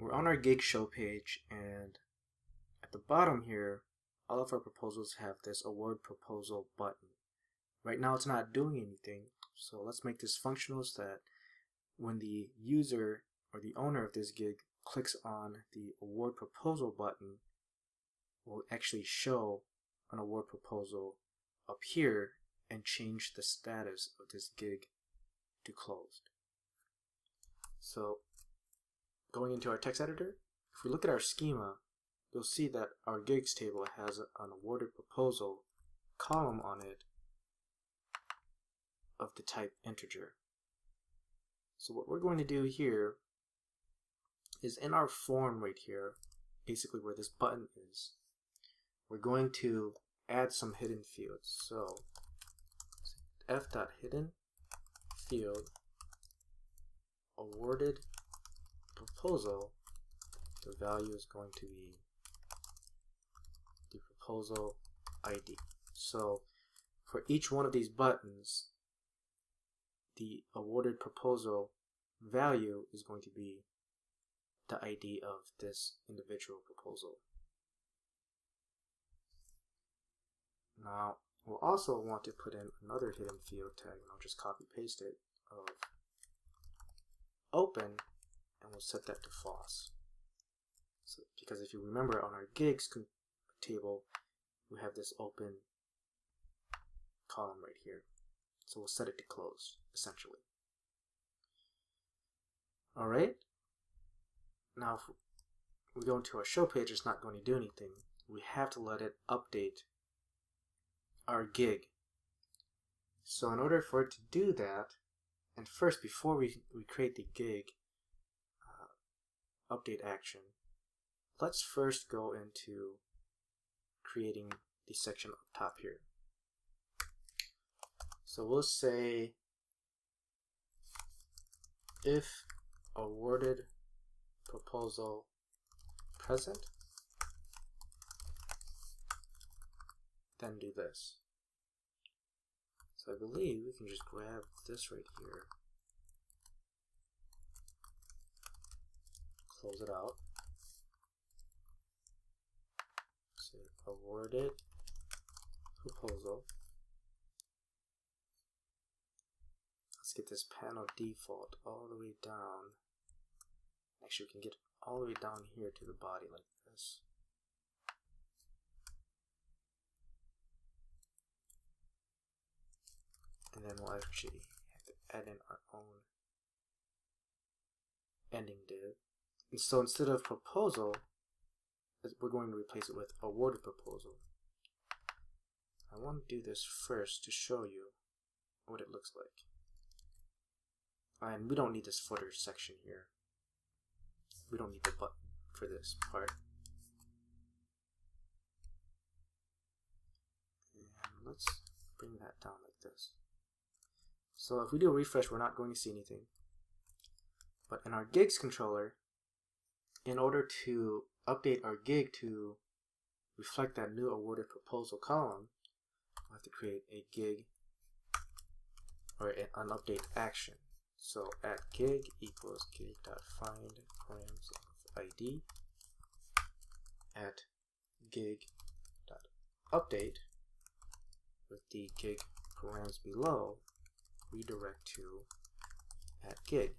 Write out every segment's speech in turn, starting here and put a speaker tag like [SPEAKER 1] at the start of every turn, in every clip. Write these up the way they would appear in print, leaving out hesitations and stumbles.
[SPEAKER 1] we're on our gig show page, and at the bottom here, all of our proposals have this award proposal button. Right now it's not doing anything, so let's make this functional so that when the user or the owner of this gig clicks on the award proposal button, will actually show an award proposal up here and change the status of this gig to closed. So going into our text editor, if we look at our schema, you'll see that our gigs table has an awarded proposal column on it of the type integer. So what we're going to do here is in our form right here, basically where this button is, we're going to add some hidden fields. So f.hidden field awarded proposal, the value is going to be the proposal ID. So for each one of these buttons, the awarded proposal value is going to be the ID of this individual proposal. Now we'll also want to put in another hidden field tag, and I'll just copy paste it, of open, and we'll set that to false. So, because if you remember on our gigs table, we have this open column right here. So we'll set it to closed, essentially. Alright, now if we go into our show page, it's not going to do anything. We have to let it update our gig. So in order for it to do that, and first before we create the gig update action, let's first go into creating the section up top here. So we'll say if awarded proposal present, then do this. So I believe we can just grab this right here, close it out, say awarded proposal. Let's get this panel default all the way down. Actually, we can get all the way down here to the body like this. And then we'll actually have to add in our own ending div. And so instead of proposal, we're going to replace it with awarded proposal. I want to do this first to show you what it looks like. And we don't need this footer section here. We don't need the button for this part. And let's bring that down like this. So if we do a refresh, we're not going to see anything. But in our gigs controller, in order to update our gig to reflect that new awarded proposal column, we'll have to create a gig or an update action. So at gig equals gig.find params of ID at gig.update with the gig params below redirect to at gig.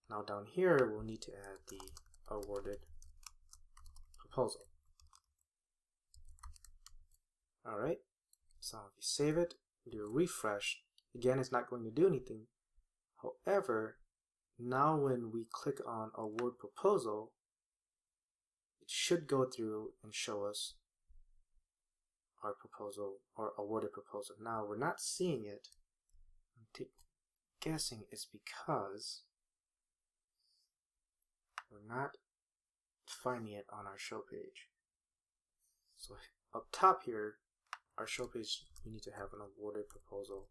[SPEAKER 1] Now down here we'll need to add the awarded proposal. Alright, so if you save it, do a refresh, again it's not going to do anything. However, now when we click on award proposal, it should go through and show us our proposal or awarded proposal. Now we're not seeing it. I'm guessing it's because we're not finding it on our show page. So up top here, our show page, we need to have an awarded proposal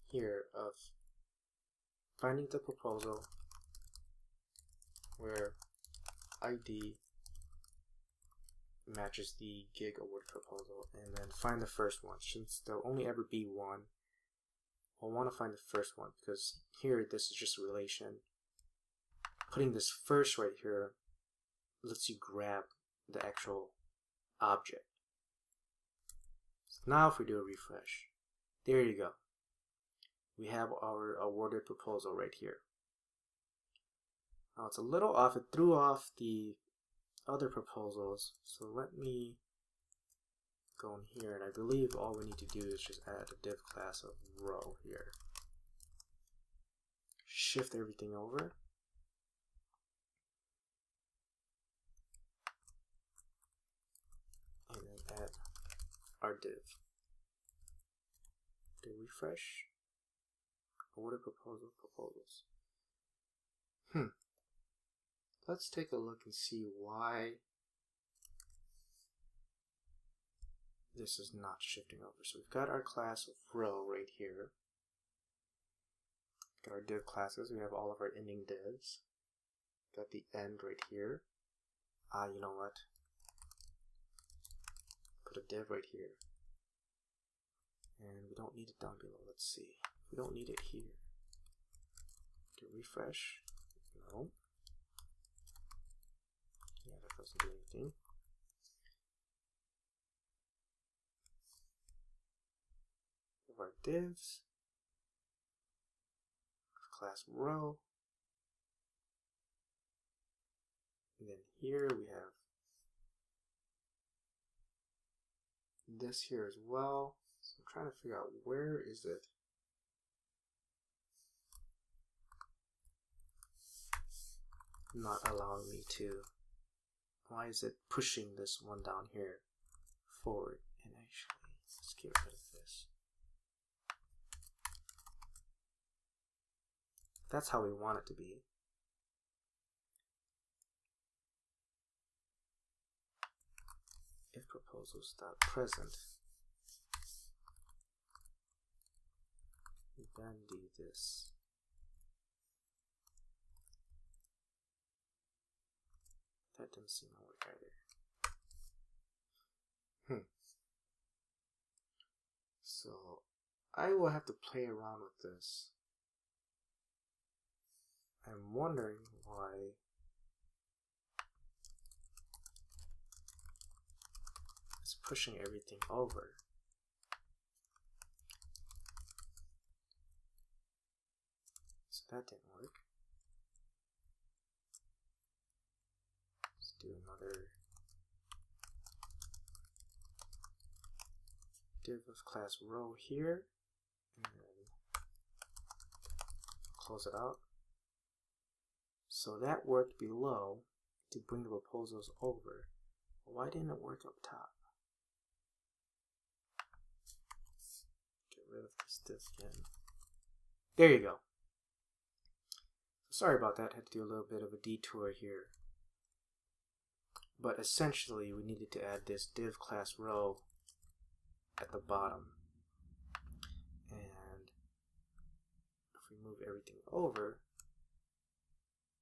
[SPEAKER 1] here of finding the proposal where ID matches the gig award proposal, and then find the first one. Since there'll only ever be one, we'll want to find the first one because here this is just a relation putting this first right here lets you grab the actual object. So now if we do a refresh, there you go. We have our awarded proposal right here. Now it's a little off. It threw off the other proposals. So let me go in here, and I believe all we need to do is just add a div class of row here. Shift everything over. And then add our div. Do refresh. Awarded proposal proposals. Let's take a look and see why this is not shifting over. So we've got our class of row right here. Got our div classes. We have all of our ending divs. Got the end right here. You know what? Put a div right here. And we don't need it down below. Let's see. We don't need it here. Do refresh. No. Yeah, that doesn't do anything. We have our divs. Class row. And then here we have this here as well. So I'm trying to figure out where is it. Not allowing me to. Why is it pushing this one down here forward? And actually, let's get rid of this. That's how we want it to be. If proposals.present, then do this. That didn't seem to work either. So I will have to play around with this. I'm wondering why it's pushing everything over. So that didn't work. Let's do another div of class row here, and then close it out. So that worked below to bring the proposals over. Why didn't it work up top? Get rid of this div again. There you go. Sorry about that, had to do a little bit of a detour here. But essentially we needed to add this div class row at the bottom. And if we move everything over,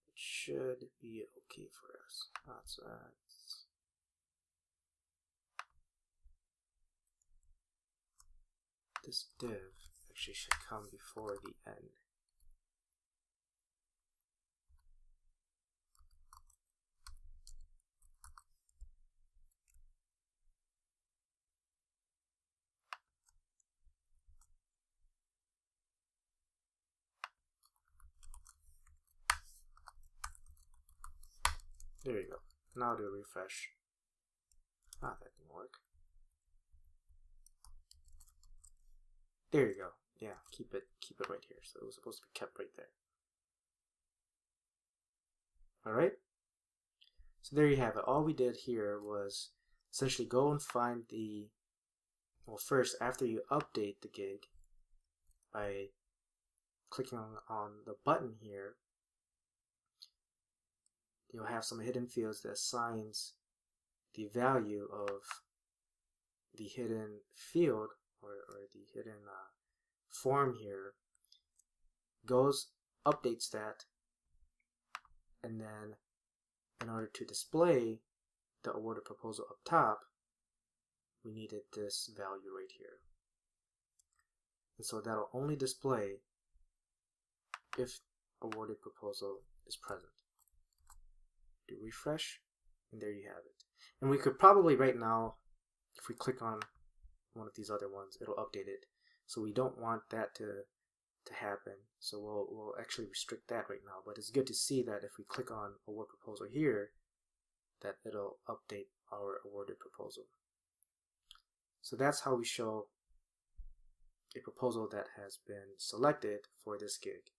[SPEAKER 1] it should be okay for us. This div actually should come before the end. There you go. Now do a refresh. That didn't work. There you go. Yeah, keep it right here. So it was supposed to be kept right there. Alright? So there you have it. All we did here was essentially go and find the, well, first, after you update the gig by clicking on the button here, you'll have some hidden fields that assigns the value of the hidden field or the hidden form here, updates that, and then in order to display the awarded proposal up top, we needed this value right here. And so that'll only display if awarded proposal is present. do refresh, and there you have it. And we could probably right now, if we click on one of these other ones, it'll update it. So we don't want that to happen. So we'll actually restrict that right now. But it's good to see that if we click on award proposal here, that it'll update our awarded proposal. So that's how we show a proposal that has been selected for this gig.